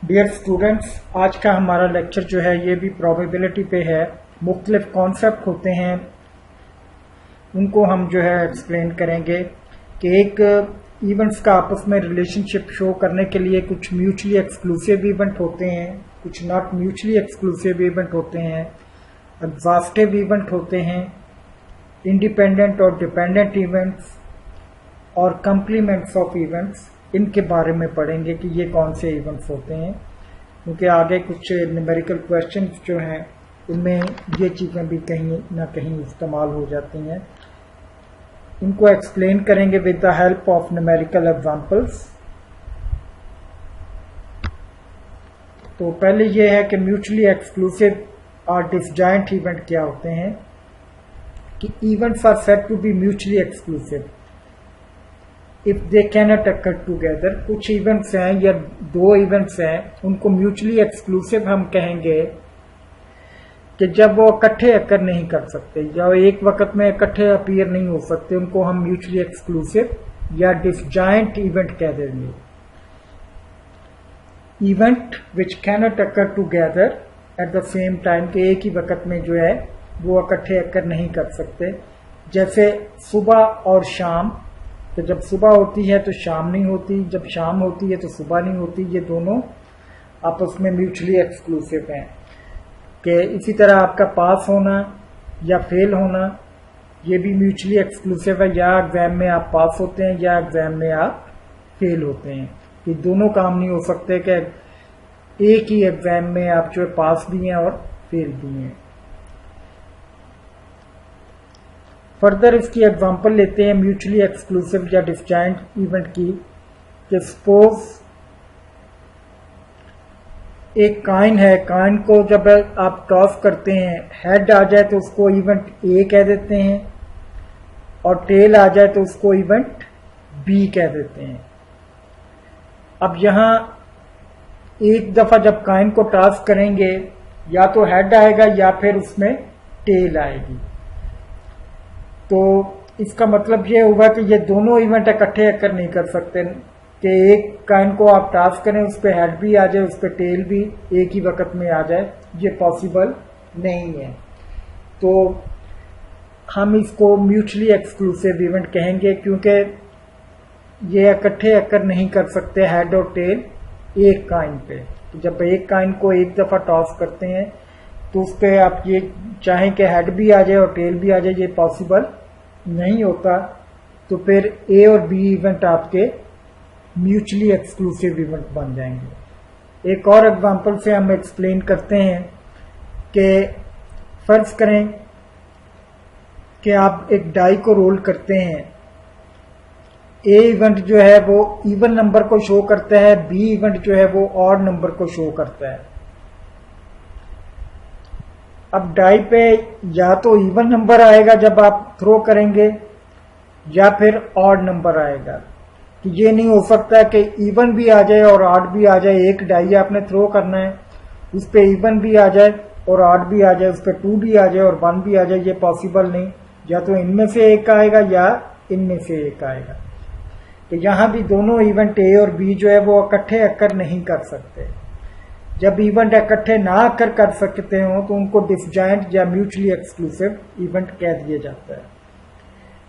Dear students, आज का हमारा लेक्चर जो है ये भी प्रोबेबिलिटी पे है। मुख्तलिफ कॉन्सेप्ट होते हैं, उनको हम जो है एक्सप्लेन करेंगे कि एक इवेंट्स का आपस में रिलेशनशिप शो करने के लिए कुछ म्यूचुअली एक्सक्लूसिव इवेंट होते हैं, कुछ नॉट म्यूचुअली एक्सक्लूसिव इवेंट होते हैं, एग्जॉस्टिव इवेंट होते हैं, इंडिपेंडेंट और डिपेंडेंट इवेंट्स और कंप्लीमेंट्स ऑफ इवेंट्स। इनके बारे में पढ़ेंगे कि ये कौन से इवेंट्स होते हैं, क्योंकि आगे कुछ न्यूमेरिकल क्वेश्चंस जो हैं उनमें ये चीज़ें भी कहीं ना कहीं इस्तेमाल हो जाती हैं। इनको एक्सप्लेन करेंगे with the help of numerical examples. तो पहले ये है कि म्यूचुअली एक्सक्लूसिव और डिसजॉइंट इवेंट क्या होते हैं। कि events are said to be mutually exclusive if they cannot occur together. कुछ इवेंट्स हैं या दो इवेंट्स हैं, उनको म्यूचुअली एक्सक्लूसिव हम कहेंगे कि जब वो इकट्ठे अकर नहीं कर सकते या एक वक्त में इकट्ठे अपीयर नहीं हो सकते, उनको हम म्यूचुअली एक्सक्लूसिव या डिसजॉइंट इवेंट कह देंगे। Event which cannot occur together at the same time, के एक ही वक्त में जो है वो इकट्ठे अकर नहीं कर सकते। जैसे सुबह और शाम, तो जब सुबह होती है तो शाम नहीं होती, जब शाम होती है तो सुबह नहीं होती। ये दोनों आपस में म्यूचुअली एक्सक्लूसिव हैं। कि इसी तरह आपका पास होना या फेल होना, ये भी म्यूचुअली एक्सक्लूसिव है। या एग्जाम में आप पास होते हैं या एग्जाम में आप फेल होते हैं। ये दोनों काम नहीं हो सकते कि एक ही एग्जाम में आप जो पास भी हैं और फेल भी हैं। फर्दर इसकी एग्जांपल लेते हैं म्यूचुअली एक्सक्लूसिव या डिसजॉइंट इवेंट की। कि सपोज एक कॉइन है, कॉइन को जब आप टॉस करते हैं, हेड आ जाए तो उसको इवेंट ए कह देते हैं और टेल आ जाए तो उसको इवेंट बी कह देते हैं। अब यहां एक दफा जब कॉइन को टॉस करेंगे, या तो हेड आएगा या फिर उसमें टेल आएगी। तो इसका मतलब ये हुआ कि ये दोनों इवेंट इकट्ठे अकर नहीं कर सकते। कि एक कॉइन को आप टॉस करें, उस पर हेड भी आ जाए, उस पर टेल भी एक ही वक्त में आ जाए, ये पॉसिबल नहीं है। तो हम इसको म्यूचुअली एक्सक्लूसिव इवेंट कहेंगे, क्योंकि ये इकट्ठे अकर नहीं कर सकते हेड और टेल एक कॉइन पे। तो जब एक कॉइन को एक दफा टॉस करते हैं तो उस पर आप ये चाहें कि हेड भी आ जाए और टेल भी आ जाए, ये पॉसिबल नहीं होता। तो फिर ए और बी इवेंट आपके म्यूचुअली एक्सक्लूसिव इवेंट बन जाएंगे। एक और एग्जांपल से हम एक्सप्लेन करते हैं कि फर्ज करें कि आप एक डाई को रोल करते हैं। ए इवेंट जो है वो इवन नंबर को शो करता है, बी इवेंट जो है वो ऑड नंबर को शो करता है। अब डाई पे या तो इवन नंबर आएगा जब आप थ्रो करेंगे, या फिर ऑड नंबर आएगा। कि ये नहीं हो सकता कि इवन भी आ जाए और ऑड भी आ जाए। एक डाई आपने थ्रो करना है, उस पे इवन भी आ जाए और ऑड भी आ जाए, उस पे 2 भी आ जाए और 1 भी आ जाए, ये पॉसिबल नहीं। या तो इनमें से एक आएगा या इनमें से एक आएगा। तो यहां भी दोनों इवेंट ए और बी जो है वो इकट्ठे अकर नहीं कर सकते। जब इवेंट इकट्ठे ना आकर कर सकते हो तो उनको डिसजॉइंट या म्यूचुअली एक्सक्लूसिव इवेंट कह दिया जाता है।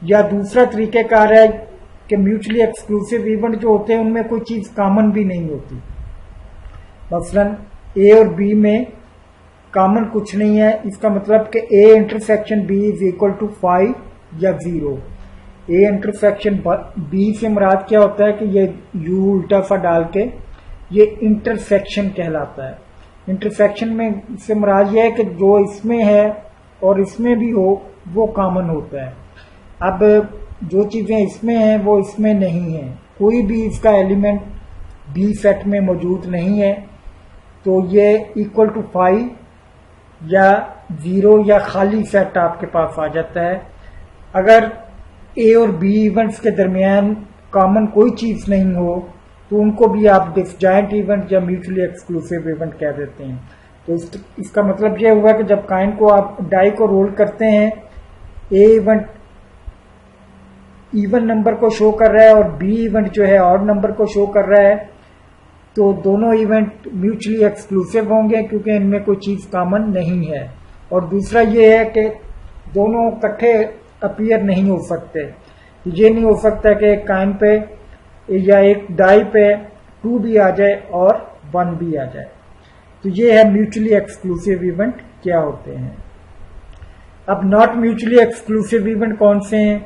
या दूसरा तरीकेकार है कि म्यूचुअली एक्सक्लूसिव इवेंट जो होते हैं उनमें कोई चीज कॉमन भी नहीं होती। मसलन ए और बी में कॉमन कुछ नहीं है। इसका मतलब कि A intersection B is equal to 5 या 0। ए इंटरसेक्शन बी से मुराद क्या होता है कि ये यू उल्टा सा डाल के ये इंटरसेक्शन कहलाता है। इंटरसेक्शन में से मुराद यह है कि जो इसमें है और इसमें भी हो वो कॉमन होता है। अब जो चीजें इसमें हैं वो इसमें नहीं है, कोई भी इसका एलिमेंट बी सेट में मौजूद नहीं है, तो ये इक्वल टू 5 या 0 या खाली सेट आपके पास आ जाता है। अगर ए और बी इवेंट्स के दरमियान कॉमन कोई चीज नहीं हो तो उनको भी आप डिसजॉइंट इवेंट या म्यूचुअली एक्सक्लूसिव इवेंट कह देते हैं। तो इसका मतलब यह हुआ कि जब कॉइन को आप डाई को रोल करते हैं, ए इवेंट इवन नंबर को शो कर रहा है और बी इवेंट जो है ऑड नंबर को शो कर रहा है, तो दोनों इवेंट म्यूचुअली एक्सक्लूसिव होंगे क्योंकि इनमें कोई चीज कॉमन नहीं है। और दूसरा ये है कि दोनों इकट्ठे अपीयर नहीं हो सकते। ये नहीं हो सकता कि एक कॉइन पे या एक डाई पे 2 भी आ जाए और 1 भी आ जाए। तो ये है म्यूचुअली एक्सक्लूसिव इवेंट क्या होते हैं। अब नॉट म्यूचुअली एक्सक्लूसिव इवेंट कौन से हैं?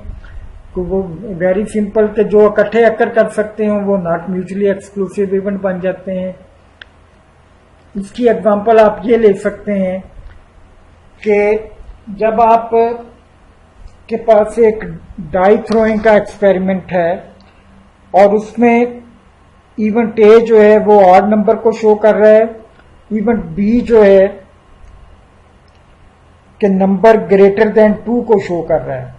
तो वो वेरी सिंपल के जो इकट्ठे अक्कर कर सकते हो वो नॉट म्यूचुअली एक्सक्लूसिव इवेंट बन जाते हैं। इसकी एग्जांपल आप ये ले सकते हैं कि जब आप के पास एक डाई थ्रोइंग का एक्सपेरिमेंट है और उसमें इवेंट ए जो है वो ऑड नंबर को शो कर रहा है, इवेंट बी जो है कि नंबर ग्रेटर देन 2 को शो कर रहा है।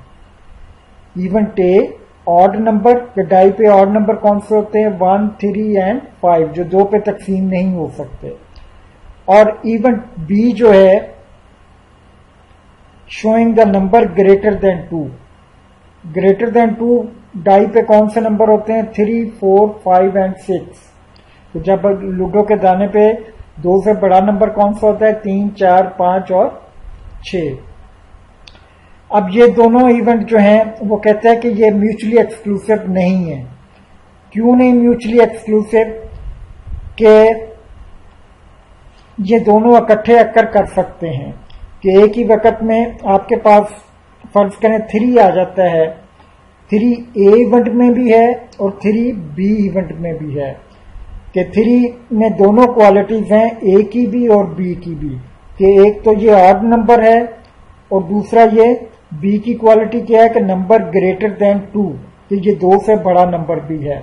इवेंट ए ऑड नंबर के डाई पे ऑड नंबर कौन से होते हैं? 1, 3 एंड 5 जो 2 पे तकसीम नहीं हो सकते। और इवेंट बी जो है showing the number greater than 2। Greater than 2 die पे कौन से नंबर होते हैं? 3, 4, 5 एंड 6। तो जब लूडो के दाने पे 2 से बड़ा नंबर कौन सा होता है? 3, 4, 5 और 6। अब ये दोनों इवेंट जो हैं वो कहते हैं कि ये म्यूचुअली एक्सक्लूसिव नहीं है। क्यों नहीं म्यूचुअली एक्सक्लूसिव? कि ये दोनों इकट्ठे अक्कर कर सकते हैं कि एक ही वक्त में आपके पास फर्ज करें 3 आ जाता है, 3 ए इवेंट में भी है और 3 बी इवेंट में भी है कि 3 में दोनों क्वालिटीज हैं, ए की भी और बी की भी। कि एक तो ये ऑड नंबर है और दूसरा ये बी की क्वालिटी क्या है कि नंबर ग्रेटर देन 2, कि ये 2 से बड़ा नंबर भी है।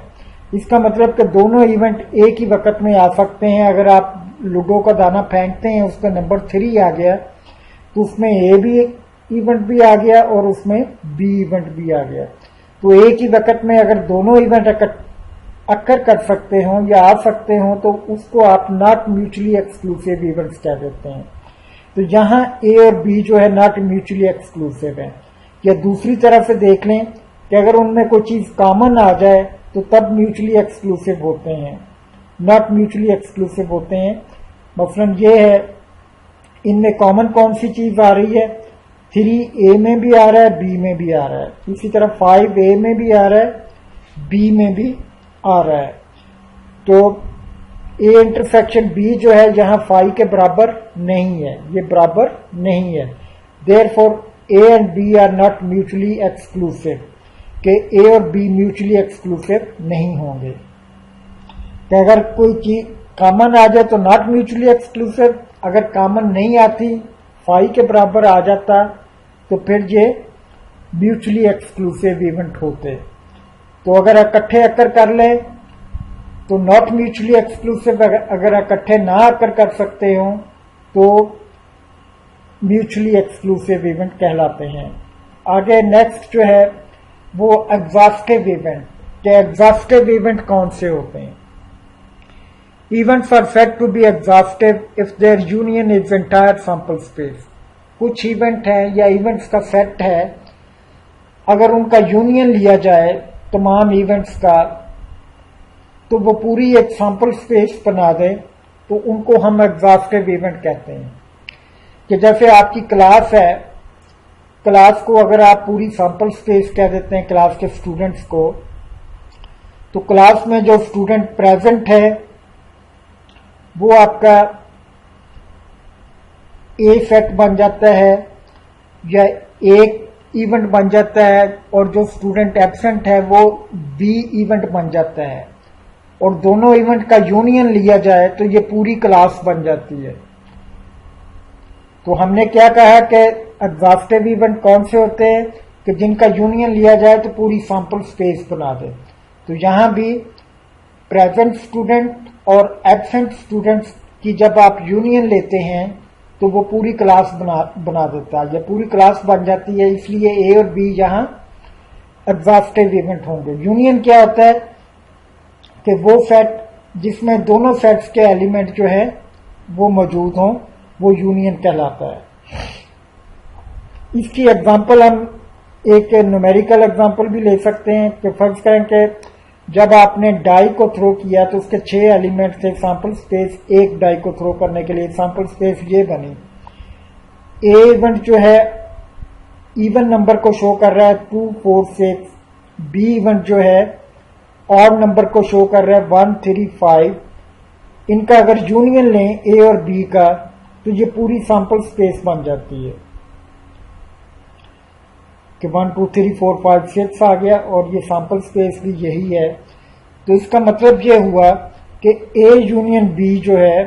इसका मतलब कि दोनों इवेंट एक ही वक्त में आ सकते हैं। अगर आप लूडो का दाना फेंकते हैं उसका नंबर 3 आ गया तो उसमें ए भी इवेंट भी आ गया और उसमें बी इवेंट भी आ गया। तो एक ही वक्त में अगर दोनों इवेंट अक्कर कर सकते हो या आ सकते हो तो उसको आप नॉट म्यूचुअली एक्सक्लूसिव इवेंट्स कह देते हैं। तो यहां ए और बी जो है नॉट म्यूचुअली एक्सक्लूसिव है। या दूसरी तरफ से देख लें कि अगर उनमें कोई चीज कॉमन आ जाए तो तब म्यूचुअली एक्सक्लूसिव होते हैं, नॉट म्यूचुअली एक्सक्लूसिव होते हैं। मसलन ये है, इनमें कॉमन कौन सी चीज आ रही है? 3 ए में भी आ रहा है, बी में भी आ रहा है। इसी तरह 5 ए में भी आ रहा है, बी में भी आ रहा है। तो ए इंटरसेक्शन बी जो है यहाँ 5 के बराबर नहीं है, ये बराबर नहीं है। Therefore A and B are not mutually exclusive, कि ए और बी म्यूचुअली एक्सक्लूसिव नहीं होंगे। कि अगर कोई चीज कॉमन आ जाए तो नॉट म्यूचुअली एक्सक्लूसिव, अगर कॉमन नहीं आती 5 के बराबर आ जाता तो फिर ये म्यूचुअली एक्सक्लूसिव इवेंट होते। तो अगर इकट्ठे अक्कर कर ले तो नॉट म्यूचुअली एक्सक्लूसिव, अगर इकट्ठे ना अक्कर कर सकते हो तो म्यूचुअली एक्सक्लूसिव इवेंट कहलाते हैं। आगे नेक्स्ट जो है वो एग्जॉस्टिव इवेंट। के एग्जॉस्टिव इवेंट कौन से होते हैं? Events are said to be exhaustive if their union is entire sample space. कुछ इवेंट है या इवेंट्स का सेट है, अगर उनका यूनियन लिया जाए तमाम इवेंट्स का तो वो पूरी एक सैंपल स्पेस बना दे, तो उनको हम एग्जॉस्टिव इवेंट कहते हैं। कि जैसे आपकी क्लास है, क्लास को अगर आप पूरी सैंपल स्पेस कह देते हैं क्लास के स्टूडेंट्स को, तो क्लास में जो स्टूडेंट प्रेजेंट है वो आपका ए सेट बन जाता है या एक इवेंट बन जाता है, और जो स्टूडेंट एब्सेंट है वो बी इवेंट बन जाता है। और दोनों इवेंट का यूनियन लिया जाए तो ये पूरी क्लास बन जाती है। तो हमने क्या कहा कि एग्जॉस्टिव इवेंट कौन से होते हैं? कि जिनका यूनियन लिया जाए तो पूरी सैंपल स्पेस बना दे। तो यहां भी प्रेजेंट स्टूडेंट और एब्सेंट स्टूडेंट्स की जब आप यूनियन लेते हैं तो वो पूरी क्लास बना देता है, या पूरी क्लास बन जाती है। इसलिए ए और बी यहां एग्जॉस्टिव इवेंट होंगे। यूनियन क्या होता है कि वो सेट जिसमें दोनों सेट्स के एलिमेंट जो है वो मौजूद हों, वो यूनियन कहलाता है। इसकी एग्जांपल हम एक न्यूमेरिकल एग्जांपल भी ले सकते हैं कि फर्ज करें कि जब आपने डाई को थ्रो किया तो उसके 6 एलिमेंट थे सैंपल स्पेस एक डाई को थ्रो करने के लिए सैंपल स्पेस ये बनी। ए इवेंट जो है इवन नंबर को शो कर रहा है 2 4 6, बी इवेंट जो है ऑड नंबर को शो कर रहा है 1 3 5। इनका अगर यूनियन लें ए और बी का तो ये पूरी सैंपल स्पेस बन जाती है कि 1 2 3 4 5 6 आ गया और ये सैंपल स्पेस भी यही है। तो इसका मतलब ये हुआ कि ए यूनियन बी जो है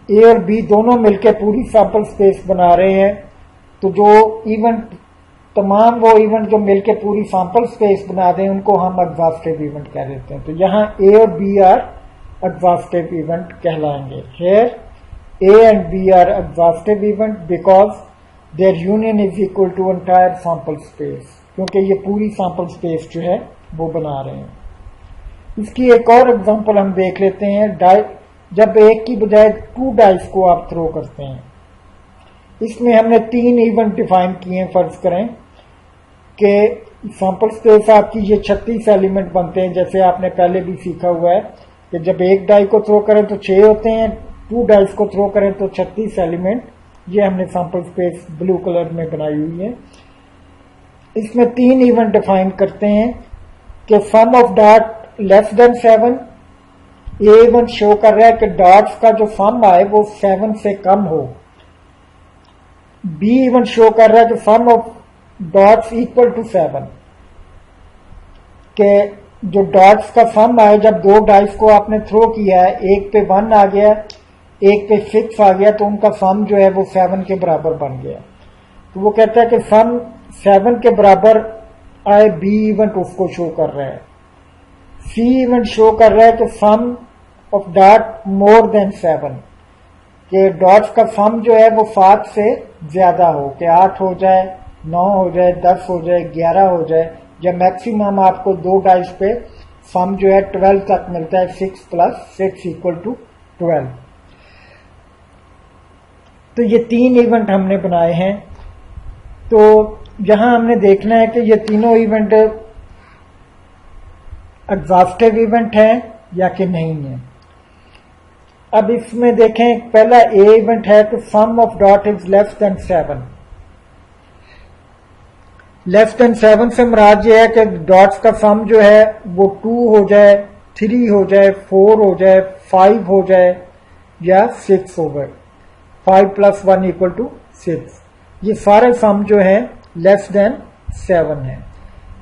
ए और बी दोनों मिलकर पूरी सैंपल स्पेस बना रहे हैं। तो जो इवेंट तमाम वो इवेंट जो मिलकर पूरी सैंपल स्पेस बना दें उनको हम एग्जॉस्टिव इवेंट कह देते हैं। तो यहाँ ए और बी आर एग्जॉस्टिव इवेंट कहलाएंगे। Here A and B are exhaustive event because their union is equal to entire sample space, क्योंकि ये पूरी सैंपल स्पेस जो है वो बना रहे हैं। इसकी एक और एग्जांपल हम देख लेते हैं। जब एक की बजाय 2 डाइस को आप थ्रो करते हैं, इसमें हमने 3 इवेंट डिफाइन किए हैं। फर्ज करें कि सैंपल स्पेस आपकी ये 36 एलिमेंट बनते हैं, जैसे आपने पहले भी सीखा हुआ है कि जब एक डाई को थ्रो करें तो 6 होते हैं, 2 डाइस को थ्रो करें तो 36 एलिमेंट। ये हमने सैंपल स्पेस ब्लू कलर में बनाई हुई है। इसमें 3 इवेंट डिफाइन करते हैं कि sum of dot less than 7। A event show कर रहा है कि डॉट्स का जो सम आए वो 7 से कम हो। बी इवेंट शो कर रहा है कि sum of dots equal to 7, के जो डॉट्स का सम आए जब 2 डाइस को आपने थ्रो किया है, एक पे 1 आ गया एक पे 6 आ गया, तो उनका सम जो है वो 7 के बराबर बन गया। तो वो कहता है कि सम 7 के बराबर आए, बी इवेंट उसको शो कर रहा है। सी इवेंट शो कर रहा है कि sum of dot more than 7, कि डॉट्स का सम जो है वो 7 से ज्यादा हो, कि 8 हो जाए, 9 हो जाए, 10 हो जाए, 11 हो जाए, या मैक्सिमम आपको 2 डाइस पे सम जो है 12 तक मिलता है। 6 + 6 = 12। तो ये 3 इवेंट हमने बनाए हैं। तो यहां हमने देखना है कि ये तीनों इवेंट एग्जॉस्टिव इवेंट है या कि नहीं है। अब इसमें देखें, पहला ए इवेंट है कि sum of dot is less than 7। Less than 7 से मुराद ये है कि डॉट्स का सम जो है वो 2 हो जाए, 3 हो जाए, 4 हो जाए, 5 हो जाए या 6 हो जाए। 5 + 1 = 6। ये सारे सम जो है लेस देन 7 है।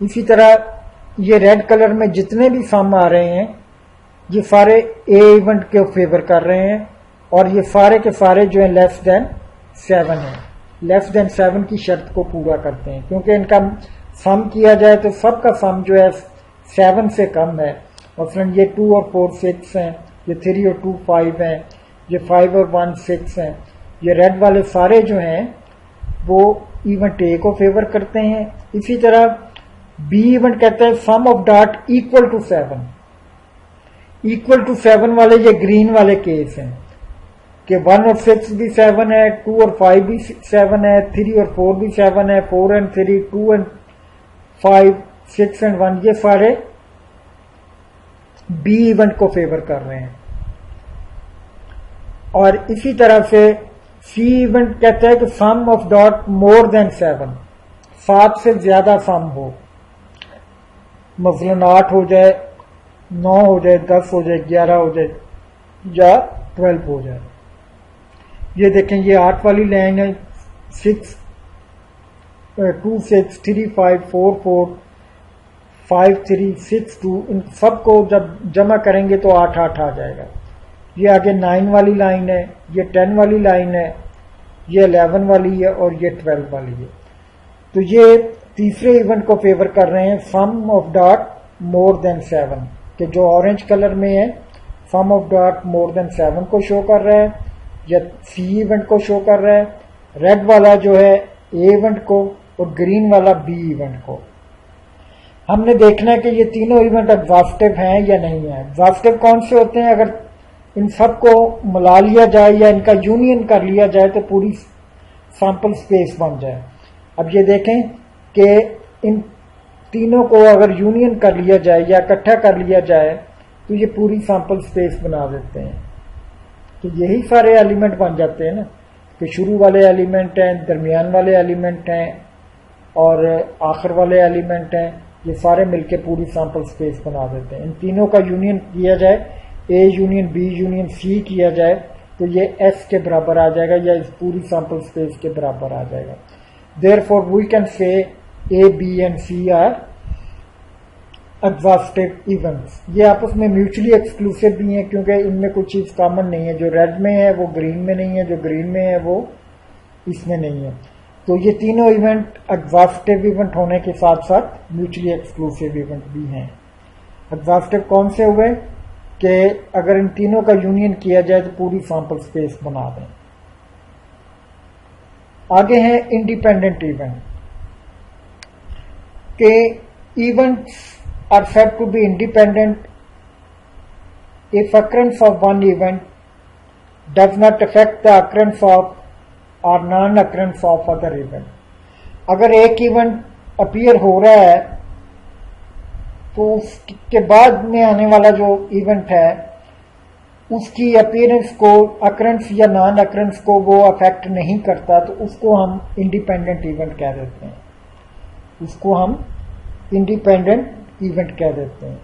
इसी तरह ये रेड कलर में जितने भी सम आ रहे हैं ये सारे ए इवेंट के फेवर कर रहे हैं, और ये सारे के सारे जो है लेस देन 7 है। लेस देन 7 की शर्त को पूरा करते हैं, क्योंकि इनका सम किया जाए तो सबका सम जो है 7 से कम है। मसलन ये 2 और 4 6 हैं, ये 3 और 2 5 हैं, ये 5 और 1 6 हैं। ये रेड वाले सारे जो हैं वो इवेंट ए को फेवर करते हैं। इसी तरह बी इवेंट कहता है sum of dot equal to 7। Equal to 7 वाले ये ग्रीन वाले केस हैं कि 1 और 6 भी 7 है, 2 और 5 भी 7 है, 3 और 4 भी 7 है, 4 and 3, 2 and 5, 6 and 1, ये सारे बी इवेंट को फेवर कर रहे हैं। और इसी तरह से सी इवेंट कहता है कि sum of dot more than 7, 7 से ज्यादा सम हो, मसलन 8 हो जाए, 9 हो जाए, 10 हो जाए, 11 हो जाए या 12 हो जाए। ये देखें, ये 8 वाली लाइन है, 6 2 6 3 5 4 4 5 3 6 2, इन सबको जब जमा करेंगे तो 8 8 आ जाएगा। ये आगे 9 वाली लाइन है, ये 10 वाली लाइन है, ये 11 वाली है और ये 12 वाली है। तो ये तीसरे इवेंट को फेवर कर रहे हैं, सम ऑफ डॉट मोर देन 7, कि जो ऑरेंज कलर में है sum of dot more than 7 को शो कर रहा है, या सी इवेंट को शो कर रहा है। रेड वाला जो है ए इवेंट को और ग्रीन वाला बी इवेंट को। हमने देखना है कि ये तीनों इवेंट एग्जॉस्टिव हैं या नहीं है। एग्जॉस्टिव कौन से होते हैं? अगर इन सबको मिला लिया जाए या इनका यूनियन कर लिया जाए तो पूरी सैंपल स्पेस बन जाए। अब ये देखें कि इन तीनों को अगर यूनियन कर लिया जाए या इकट्ठा कर लिया जाए तो ये पूरी सैंपल स्पेस बना देते हैं। तो यही सारे एलिमेंट बन जाते हैं ना, कि शुरू वाले एलिमेंट हैं, दरमियान वाले एलिमेंट हैं और आखिर वाले एलिमेंट हैं, ये सारे मिलके पूरी सैंपल स्पेस बना देते हैं। इन तीनों का यूनियन किया जाए, A union B union C किया जाए तो ये एस के बराबर आ जाएगा या इस पूरी सैंपल स्पेस के बराबर आ जाएगा। Therefore we can say A B and C are exhaustive events. ये आपस में म्यूचुअली एक्सक्लूसिव भी हैं क्योंकि इनमें कोई चीज कॉमन नहीं है, जो रेड में है वो ग्रीन में नहीं है, जो ग्रीन में है वो इसमें नहीं है। तो ये तीनों इवेंट एग्जॉस्टिव इवेंट होने के साथ साथ म्यूचुअली एक्सक्लूसिव इवेंट भी हैं। एग्जॉस्टिव कौन से हुए कि अगर इन तीनों का यूनियन किया जाए तो पूरी सैंपल स्पेस बना दें। आगे है इंडिपेंडेंट इवेंट के events are said to be independent if occurrence of one event does not affect the occurrence of or non-occurrence of other event। अगर एक इवेंट अपीयर हो रहा है तो उसके बाद में आने वाला जो इवेंट है उसकी अपीयरेंस को, अकरेंस या नॉन अकरेंस को वो अफेक्ट नहीं करता, तो उसको हम इंडिपेंडेंट इवेंट कह देते हैं। उसको हम इंडिपेंडेंट इवेंट कह देते हैं।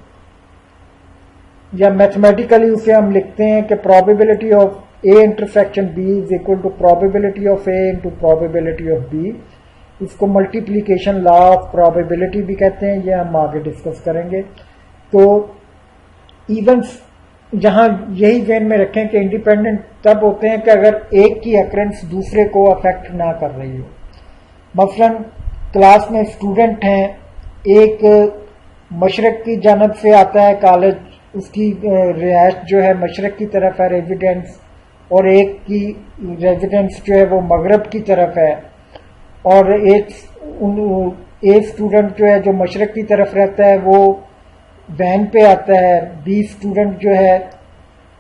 या मैथमेटिकली उसे हम लिखते हैं कि probability of A intersection B is equal to probability of A into probability of B. इसको मल्टीप्लीकेशन लॉ ऑफ प्रोबेबिलिटी भी कहते हैं, ये हम आगे डिस्कस करेंगे। तो इवेंट्स जहां यही ध्यान में रखें कि इंडिपेंडेंट तब होते हैं कि अगर एक की अकरेंस दूसरे को अफेक्ट ना कर रही हो। मसलन क्लास में स्टूडेंट हैं, एक मशरक की जानब से आता है कॉलेज, उसकी रिहाइश जो है मशरक की तरफ है रेजिडेंस, और एक की रेजिडेंस जो है वो मगरब की तरफ है, और एक स्टूडेंट जो है जो मशरक की तरफ रहता है वो वैन पे आता है, बी स्टूडेंट जो है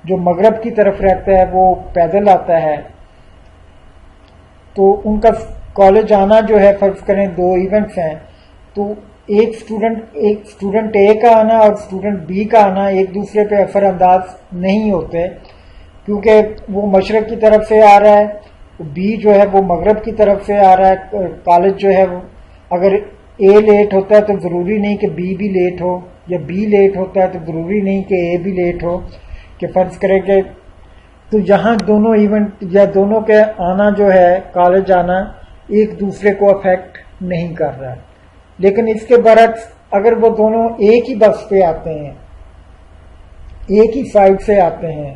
जो मगरब की तरफ रहता है वो पैदल आता है। तो उनका कॉलेज आना जो है, फर्ज करें दो इवेंट्स हैं, तो एक स्टूडेंट ए का आना और स्टूडेंट बी का आना एक दूसरे पे असर अंदाज नहीं होते, क्योंकि वो मशरक की तरफ से आ रहा है, बी जो है वो मगरब की तरफ से आ रहा है। कॉलेज जो है अगर ए लेट होता है तो जरूरी नहीं कि बी भी लेट हो, या बी लेट होता है तो जरूरी नहीं कि ए भी लेट हो। कि फर्ज करें कि तो यहाँ दोनों इवेंट या दोनों के आना जो है, कॉलेज आना, एक दूसरे को अफेक्ट नहीं कर रहा है। लेकिन इसके बरक्स अगर वो दोनों एक ही बस पे आते हैं, एक ही साइड से आते हैं,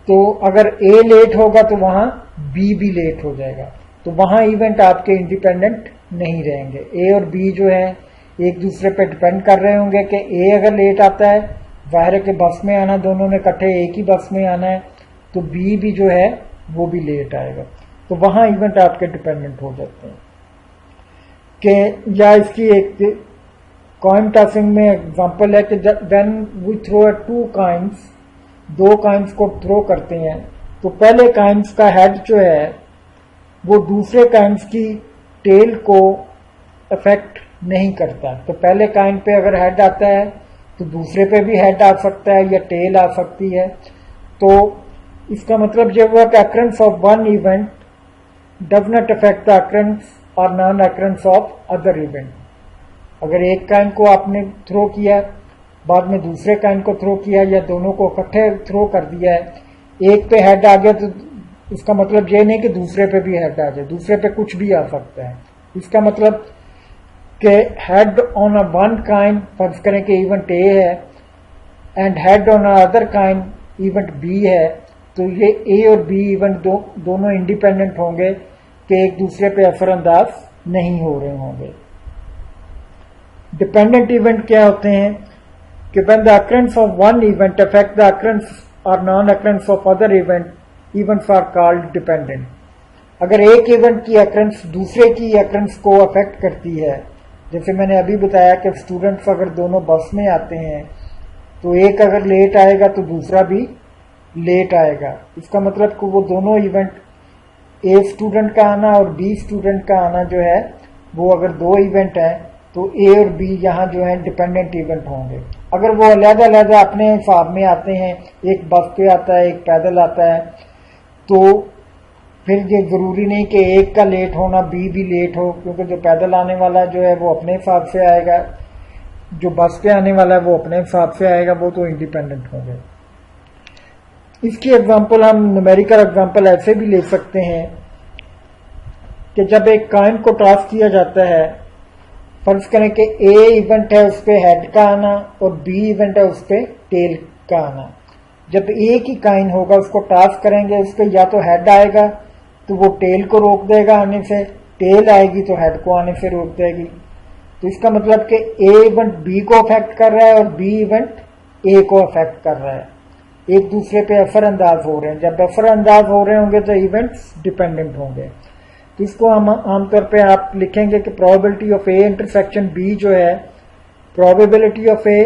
तो अगर ए लेट होगा तो वहां बी भी लेट हो जाएगा, तो वहां इवेंट आपके इंडिपेंडेंट नहीं रहेंगे। ए और बी जो है एक दूसरे पे डिपेंड कर रहे होंगे कि ए अगर लेट आता है, जाहिर है कि बस में आना दोनों ने इकट्ठे एक ही बस में आना है, तो बी भी जो है वो भी लेट आएगा, तो वहां इवेंट आपके डिपेंडेंट हो जाते हैं। कि या इसकी एक कॉइन टॉसिंग में एग्जांपल है कि when we throw two coins, दो कॉइन्स को थ्रो करते हैं, तो पहले कॉइन्स का हेड जो है वो दूसरे कॉइन्स की टेल को अफेक्ट नहीं करता। तो पहले कॉइन पे अगर हेड आता है तो दूसरे पे भी हेड आ सकता है या टेल आ सकती है। तो इसका मतलब ये हुआ कि occurrence of one event does not affect the occurrence or non occurrence of other event. अगर एक कॉइन को आपने थ्रो किया, बाद में दूसरे कॉइन को थ्रो किया, या दोनों को इकट्ठे थ्रो कर दिया है, एक पे हेड आ गया तो इसका मतलब ये नहीं कि दूसरे पे भी हेड आ जाए, दूसरे पे कुछ भी आ सकता है। इसका मतलब कि head on a one coin, फर्ज करें कि इवेंट ए है, and head on a other coin event B है, तो ये ए और बी इवेंट दोनों इंडिपेंडेंट होंगे कि एक दूसरे पे असरअंदाज नहीं हो रहे होंगे। डिपेंडेंट इवेंट क्या होते हैं कि when the occurrence of one event affect the occurrence or non occurrence of other events are called dependent. अगर एक इवेंट की अकरेंस दूसरे की अकरेंस को अफेक्ट करती है, जैसे मैंने अभी बताया कि स्टूडेंट्स अगर दोनों बस में आते हैं तो एक अगर लेट आएगा तो दूसरा भी लेट आएगा। इसका मतलब कि वो दोनों इवेंट, ए स्टूडेंट का आना और बी स्टूडेंट का आना जो है, वो अगर दो इवेंट हैं तो ए और बी यहाँ जो है डिपेंडेंट इवेंट होंगे। अगर वो अलग-अलग अपने हिसाब में आते हैं, एक बस पे आता है, एक पैदल आता है, तो फिर ये जरूरी नहीं कि एक का लेट होना बी भी लेट हो, क्योंकि जो पैदल आने वाला जो है वो अपने हिसाब से आएगा, जो बस पे आने वाला है वो अपने हिसाब से आएगा, वो तो इंडिपेंडेंट होंगे। इसकी एग्जांपल हम न्यूमेरिकल एग्जांपल ऐसे भी ले सकते हैं कि जब एक कॉइन को टॉस किया जाता है, फर्ज करें कि ए इवेंट है उस पे हेड का आना और बी इवेंट है उस पे टेल का आना। जब एक ही कॉइन होगा उसको टॉस करेंगे, उसके या तो हेड आएगा तो वो टेल को रोक देगा आने से, टेल आएगी तो हेड को आने से रोक देगी। तो इसका मतलब कि ए इवेंट बी को अफेक्ट कर रहा है और बी इवेंट ए को अफेक्ट कर रहा है, एक दूसरे पे असर अंदाज हो रहे हैं। जब असर अंदाज हो रहे होंगे तो इवेंट्स डिपेंडेंट होंगे। तो इसको हम आमतौर पे आप लिखेंगे कि probability of A intersection B जो है, प्रोबेबिलिटी ऑफ ए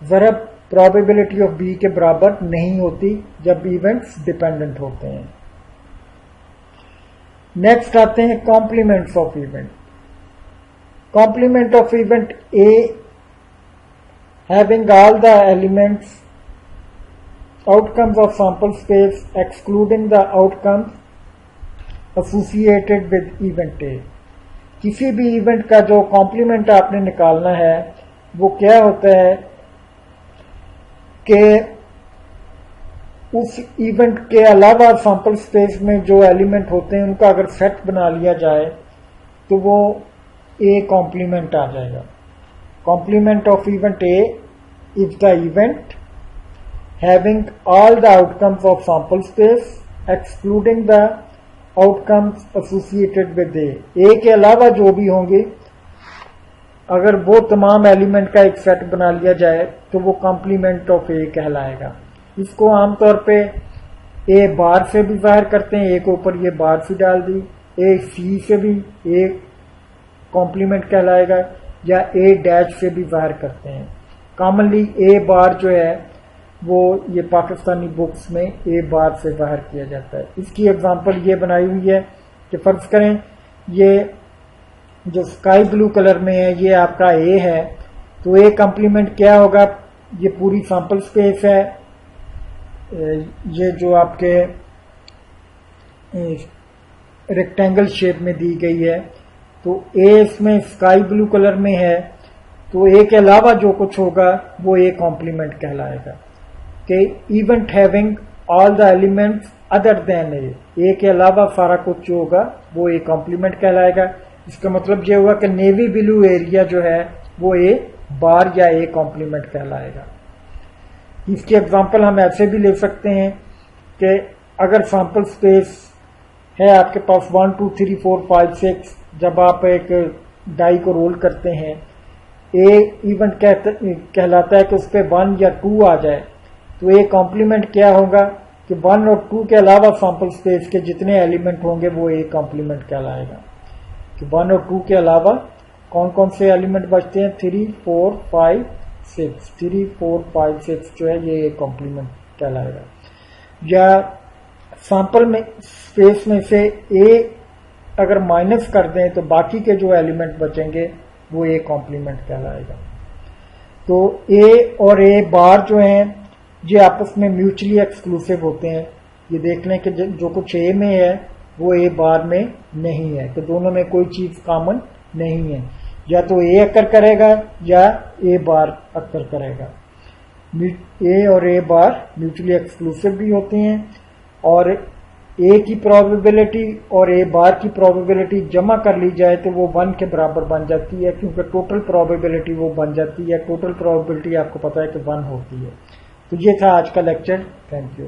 जरा प्रोबेबिलिटी ऑफ बी के बराबर नहीं होती जब इवेंट्स डिपेंडेंट होते हैं। नेक्स्ट आते हैं complements of event. Complement of event A having all the elements outcomes of sample space excluding the outcomes associated with event A। किसी भी इवेंट का जो कॉम्प्लीमेंट आपने निकालना है वो क्या होता है कि उस इवेंट के अलावा सैंपल स्पेस में जो एलिमेंट होते हैं उनका अगर सेट बना लिया जाए तो वो ए कॉम्प्लीमेंट आ जाएगा। Complement of event A is the event having all the outcomes of sample space excluding the outcomes associated with A। A के अलावा जो भी होंगे अगर वो तमाम एलिमेंट का एक सेट बना लिया जाए तो वो कॉम्प्लीमेंट ऑफ ए कहलाएगा। इसको आमतौर पे ए बार से भी जाहिर करते हैं, ए के ऊपर ये बार सी डाल दी, ए सी से भी ए कॉम्प्लीमेंट कहलाएगा, या ए डैश से भी जाहिर करते हैं। कॉमनली ए बार जो है वो ये पाकिस्तानी बुक्स में ए बार से बाहर किया जाता है। इसकी एग्जांपल ये बनाई हुई है कि फर्ज करें ये जो स्काई ब्लू कलर में है ये आपका ए है, तो ए कॉम्प्लीमेंट क्या होगा, ये पूरी सैंपल स्पेस है, ये जो आपके रेक्टेंगल शेप में दी गई है, तो ए इसमें स्काई ब्लू कलर में है, तो ए के अलावा जो कुछ होगा वो ए कॉम्प्लीमेंट कहलाएगा। कि event having all the elements other than A के अलावा सारा कुछ जो होगा वो ए कॉम्प्लीमेंट कहलाएगा। इसका मतलब ये होगा कि नेवी ब्लू एरिया जो है वो ए बार या ए कॉम्प्लीमेंट कहलाएगा। इसकी एग्जांपल हम ऐसे भी ले सकते हैं कि अगर सैंपल स्पेस है आपके पास 1 2 3 4 5 6, जब आप एक डाई को रोल करते हैं ए इवेंट कहलाता है कि उस पर 1 या 2 आ जाए, तो ए कॉम्प्लीमेंट क्या होगा कि 1 और 2 के अलावा सैंपल स्पेस के जितने एलिमेंट होंगे वो ए कॉम्प्लीमेंट कहलाएगा। कि 1 और 2 के अलावा कौन कौन से एलिमेंट बचते हैं, 3 4 5 6, 3 4 5 6 जो है ये ए कॉम्प्लीमेंट कहलाएगा। या सैंपल में स्पेस में से ए अगर माइनस कर दें तो बाकी के जो एलिमेंट बचेंगे वो ए कॉम्प्लीमेंट कहलाएगा। तो ए और ए बार जो हैं ये आपस में म्यूचुअली एक्सक्लूसिव होते हैं। ये देख लें कि जो कुछ ए में है वो ए बार में नहीं है, तो दोनों में कोई चीज कॉमन नहीं है, या तो ए अक्कर करेगा या ए बार अक्कर करेगा। ए और ए बार म्यूचुअली एक्सक्लूसिव भी होते हैं, और ए की प्रोबेबिलिटी और ए बार की प्रोबेबिलिटी जमा कर ली जाए तो वो 1 के बराबर बन जाती है, क्योंकि टोटल प्रोबेबिलिटी वो बन जाती है। टोटल प्रोबेबिलिटी आपको पता है कि 1 होती है। तो ये था आज का लेक्चर। Thank you.